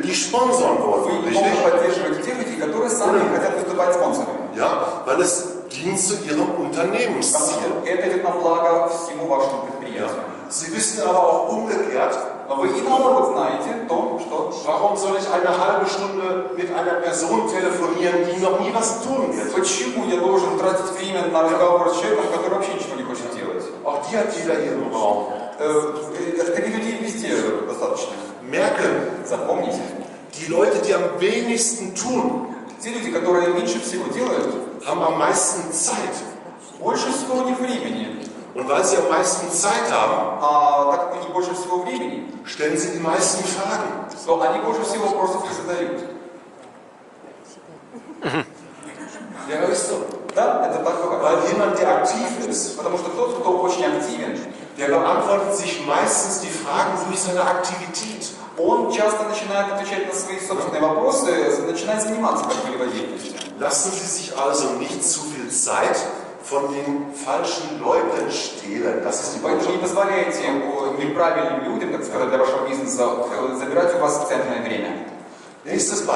die sponsoren wollen, Вы richtig? много поддерживаете тех людей, которые сами хотят выступать спонсорами. Ja, weil es dient zu ihrem Unternehmensziel. Это идет на благо всему вашему предприятию. Sie wissen aber auch umgekehrt, Но вы и наоборот знаете то, что warum soll ich eine halbe Stunde mit einer Person telefonieren, die noch nie was tun wird? почему я должен тратить время на разговор с человеком, который вообще ничего не хочет делать? Auch die hat jeder hier im Raum. Таких людей везде достаточно. Merken, Запомните. die Leute, die am wenigsten tun, Те люди, которые меньше всего делают, haben am meisten Zeit. больше всего у них времени. Und weil sie am meisten Zeit haben, А так как у них больше всего времени, stellen sie die meisten Fragen. то они больше всего вопросов и задают. Ja, ist so. Да, это так бывает. Weil jemand, der aktiv ist, Потому что тот, кто очень активен, der beantwortet sich meistens die Fragen durch seine Aktivität. он часто начинает отвечать на свои собственные вопросы, начинает заниматься какой-либо деятельностью. Lassen Sie sich also nicht zu viel Zeit von den falschen Leuten stehlen. Das ist die Поэтому не Botschaft. позволяйте неправильным людям, так сказать, для вашего бизнеса забирать у вас ценное время. Nächstes Beispiel.